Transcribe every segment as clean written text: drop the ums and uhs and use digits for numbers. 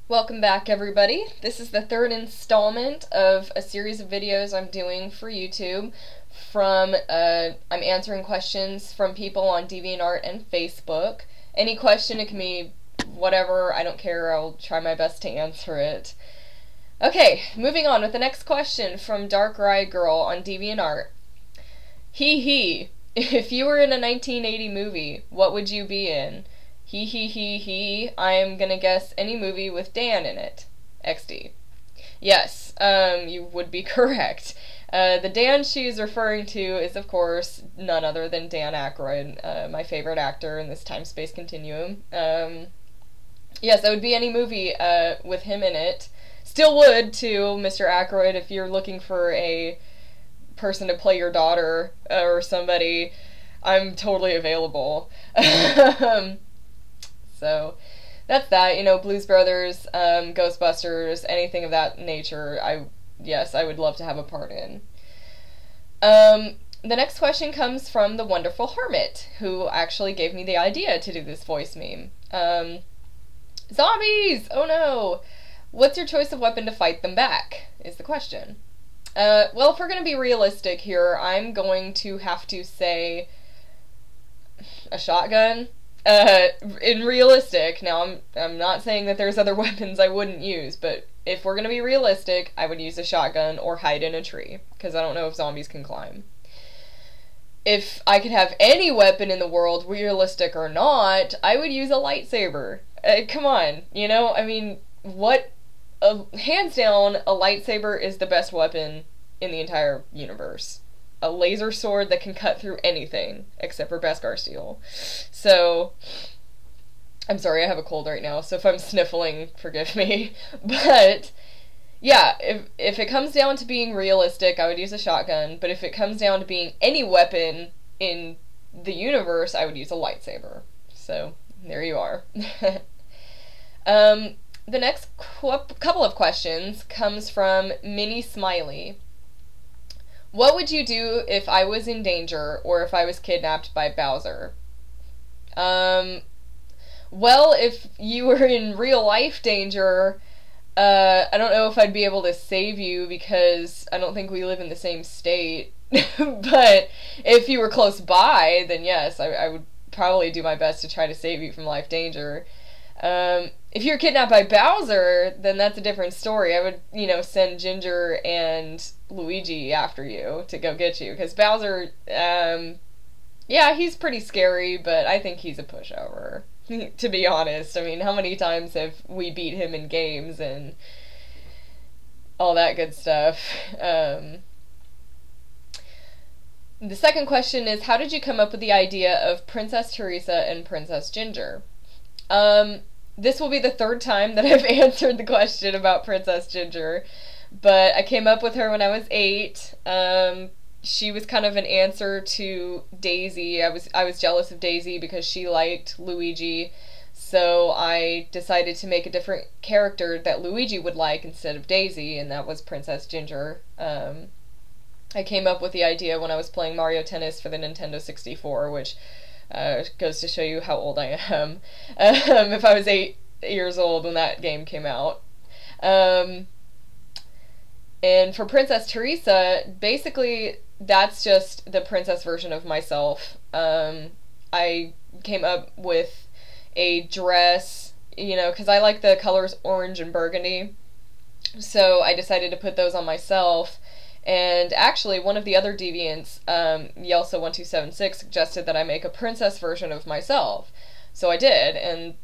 Welcome back, everybody. This is the third installment of a series of videos I'm doing for YouTube I'm answering questions from people on DeviantArt and Facebook. Any question, it can be whatever, I don't care, I'll try my best to answer it. Okay, moving on with the next question from Dark Ride Girl on DeviantArt. He, if you were in a 1980 movie, what would you be in? He, I am gonna guess any movie with Dan in it. XD. Yes, you would be correct. The Dan she's referring to is, of course, none other than Dan Aykroyd, my favorite actor in this time-space continuum. Yes, that would be any movie with him in it. Still would, too, Mr. Aykroyd, if you're looking for a person to play your daughter or somebody, I'm totally available. So that's that, Blues Brothers, Ghostbusters, anything of that nature, yes, I would love to have a part in. The next question comes from the wonderful Hermit, who actually gave me the idea to do this voice meme. Zombies! Oh no! What's your choice of weapon to fight them back, is the question. Well, if we're gonna be realistic here, I'm going to have to say a shotgun. In realistic, now I'm not saying that there's other weapons I wouldn't use, but if we're gonna be realistic, I would use a shotgun or hide in a tree, because I don't know if zombies can climb. If I could have any weapon in the world, realistic or not, I would use a lightsaber. Come on, I mean, hands down, a lightsaber is the best weapon in the entire universe. A laser sword that can cut through anything, except for Beskar steel. So, I'm sorry, I have a cold right now, so if I'm sniffling, forgive me. But, yeah, if it comes down to being realistic, I would use a shotgun, but if it comes down to being any weapon in the universe, I would use a lightsaber. So, there you are. The next couple of questions comes from Minnie Smiley. What would you do if I was in danger or if I was kidnapped by Bowser? Well, if you were in real life danger, I don't know if I'd be able to save you because I don't think we live in the same state. But if you were close by, then yes, I would probably do my best to try to save you from life danger. If you're kidnapped by Bowser, then that's a different story. I would, send Ginger and Luigi after you to go get you. Because Bowser, yeah, he's pretty scary, but I think he's a pushover, to be honest. I mean, how many times have we beat him in games and all that good stuff? The second question is, how did you come up with the idea of Princess Teresa and Princess Ginger? This will be the third time that I've answered the question about Princess Ginger, but I came up with her when I was 8. She was kind of an answer to Daisy. I was jealous of Daisy because she liked Luigi, so I decided to make a different character that Luigi would like instead of Daisy, and that was Princess Ginger. I came up with the idea when I was playing Mario Tennis for the Nintendo 64, which goes to show you how old I am. If I was 8 years old when that game came out. And for Princess Teresa, basically, that's just the princess version of myself. I came up with a dress, because I like the colors orange and burgundy. So I decided to put those on myself. And actually, one of the other deviants, Yelsa1276, suggested that I make a princess version of myself. So I did, and,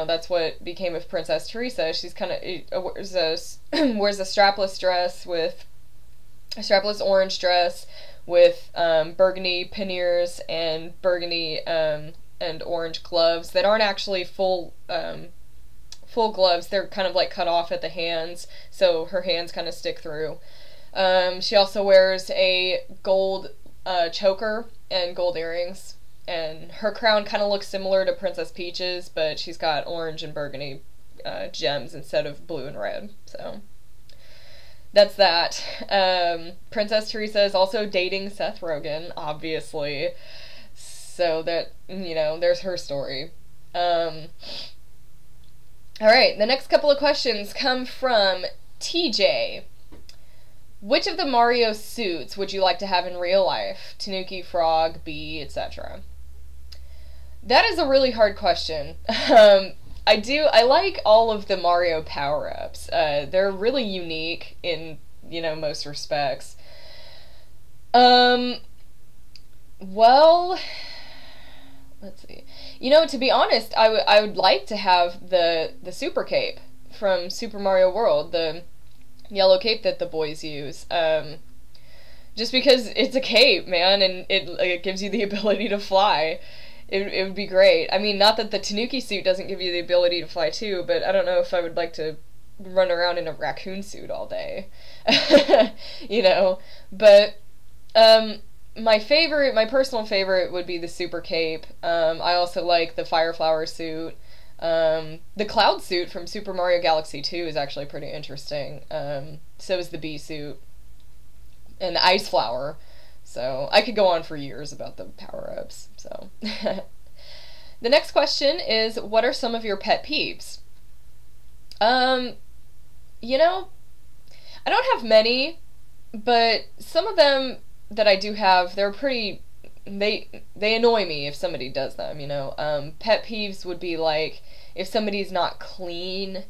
that's what became of Princess Teresa. She's kind of, wears a strapless dress with, a strapless orange dress with burgundy panniers and burgundy and orange gloves that aren't actually full gloves. They're kind of like cut off at the hands, so her hands kind of stick through. She also wears a gold choker and gold earrings, and her crown kind of looks similar to Princess Peach's, but she's got orange and burgundy gems instead of blue and red, so that's that. Princess Teresa is also dating Seth Rogen, obviously, so that, there's her story. Alright, the next couple of questions come from TJ. Which of the Mario suits would you like to have in real life? Tanuki, Frog, Bee, etc. That is a really hard question. I like all of the Mario power-ups. They're really unique in, most respects. Um, well, let's see. To be honest, I would like to have the Super Cape from Super Mario World, the yellow cape that the boys use. Just because it's a cape, man, and it gives you the ability to fly. It would be great. I mean, not that the Tanuki suit doesn't give you the ability to fly too, but I don't know if I would like to run around in a raccoon suit all day. But my personal favorite would be the Super Cape. I also like the Fire Flower suit. The Cloud suit from Super Mario Galaxy 2 is actually pretty interesting. So is the Bee suit. And the Ice Flower. So I could go on for years about the power-ups. So the next question is, what are some of your pet peeves? You know, I don't have many, but some of them that I do have, they're pretty. They annoy me if somebody does them. Pet peeves would be like if somebody's not clean.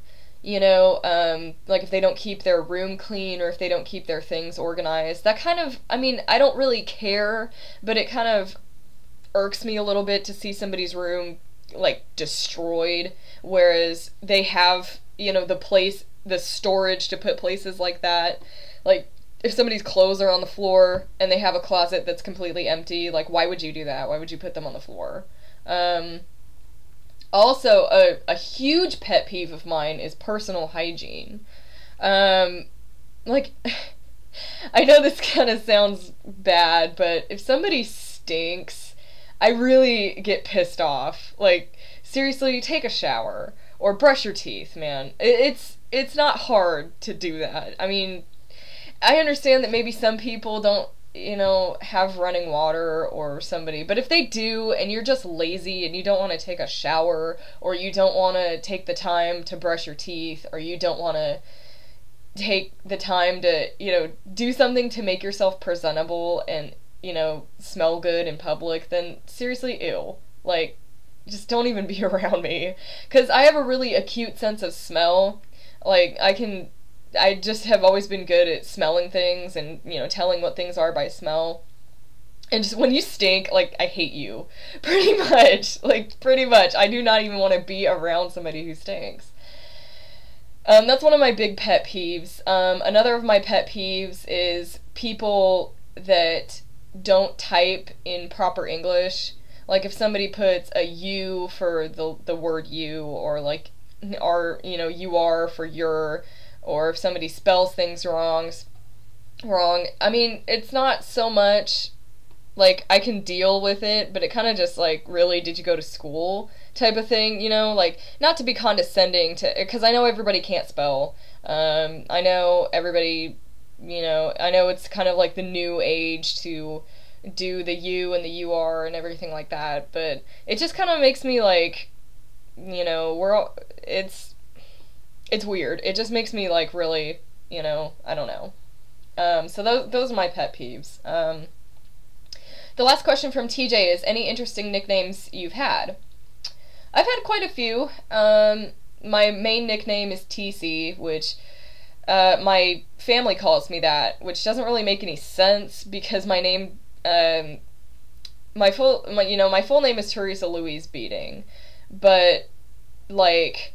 Like if they don't keep their room clean or if they don't keep their things organized. That kind of, I don't really care, but it kind of irks me a little bit to see somebody's room like destroyed, whereas they have, the storage to put places like that. Like if somebody's clothes are on the floor and they have a closet that's completely empty, like why would you do that? Why would you put them on the floor? Also, a huge pet peeve of mine is personal hygiene. Like, I know this kind of sounds bad, but if somebody stinks, I really get pissed off. Like, seriously, take a shower or brush your teeth, man. It's not hard to do that. I understand that maybe some people don't, have running water or somebody, but if they do and you're just lazy and you don't want to take a shower or you don't want to take the time to brush your teeth or you don't want to take the time to, do something to make yourself presentable and, smell good in public, then seriously, ew. Like, just don't even be around me. 'Cause I have a really acute sense of smell. Like, I just have always been good at smelling things and, telling what things are by smell. And just when you stink, like, I hate you. Pretty much. Like, pretty much. I do not even want to be around somebody who stinks. That's one of my big pet peeves. Another of my pet peeves is people that don't type in proper English. Like, if somebody puts a U for the word you, or, like, you are for your, or if somebody spells things wrong. It's not so much like I can deal with it, but it kind of just like, really, did you go to school type of thing, like, not to be condescending to, because I know everybody can't spell. I know everybody, I know it's kind of like the new age to do the you and the you are and everything like that, but it just kind of makes me like, it's weird. It just makes me like really, I don't know. So those are my pet peeves. The last question from TJ is, any interesting nicknames you've had? I've had quite a few. My main nickname is TC, which my family calls me that, which doesn't really make any sense because my name, my full name is Teresa Louise Beating, but like,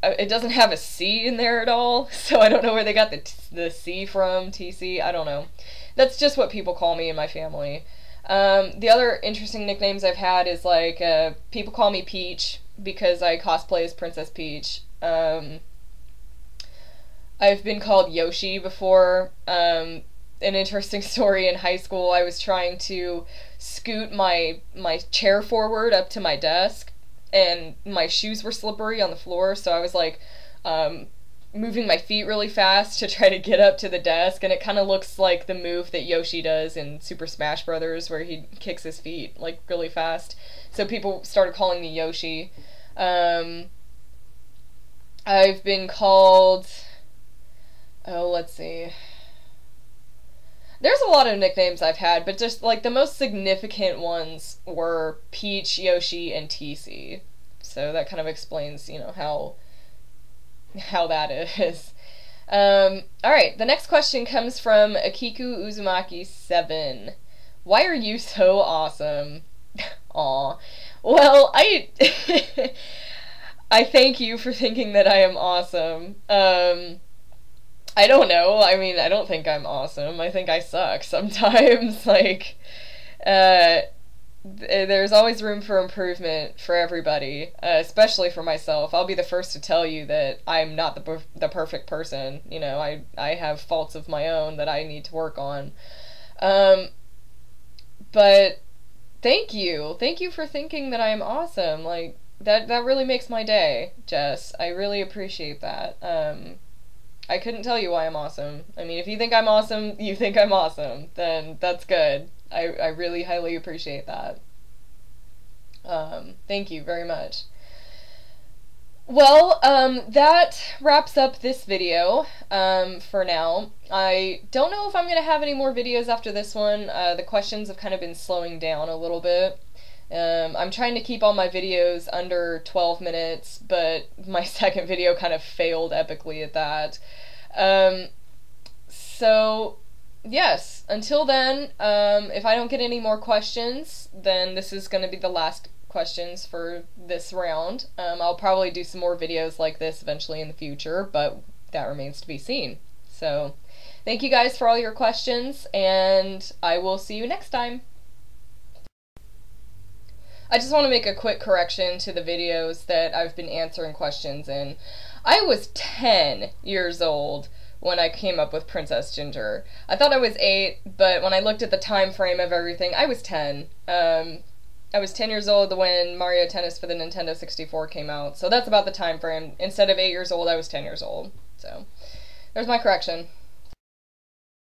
it doesn't have a C in there at all, so I don't know where they got the C from, TC, I don't know. That's just what people call me in my family. The other interesting nicknames I've had is like, people call me Peach because I cosplay as Princess Peach. I've been called Yoshi before. An interesting story, in high school I was trying to scoot my chair forward up to my desk, and my shoes were slippery on the floor, so I was like, moving my feet really fast to try to get up to the desk, and it kind of looks like the move that Yoshi does in Super Smash Brothers, where he kicks his feet, like, really fast. So people started calling me Yoshi. I've been called, oh, let's see. There's a lot of nicknames I've had, but just like the most significant ones were Peach, Yoshi, and TC. So that kind of explains, how that is. Alright, the next question comes from Akiku Uzumaki 7. Why are you so awesome? Aw. Well, I thank you for thinking that I am awesome. I don't know. I mean, I don't think I'm awesome. I think I suck sometimes. There's always room for improvement for everybody, especially for myself. I'll be the first to tell you that I'm not the perfect person. I have faults of my own that I need to work on. But thank you. Thank you for thinking that I am awesome. That really makes my day, Jess. I really appreciate that. I couldn't tell you why I'm awesome. I mean, if you think I'm awesome, you think I'm awesome, then that's good. I really highly appreciate that. Thank you very much. Well, that wraps up this video, for now. I don't know if I'm going to have any more videos after this one. The questions have kind of been slowing down a little bit. I'm trying to keep all my videos under 12 minutes, but my second video kind of failed epically at that. So, yes, until then, if I don't get any more questions, then this is going to be the last questions for this round. I'll probably do some more videos like this eventually in the future, but that remains to be seen. So, thank you guys for all your questions, and I will see you next time. I just want to make a quick correction to the videos that I've been answering questions in. I was 10 years old when I came up with Princess Ginger. I thought I was 8, but when I looked at the time frame of everything, I was 10. I was 10 years old when Mario Tennis for the Nintendo 64 came out, so that's about the time frame. Instead of 8 years old, I was 10 years old. So, there's my correction.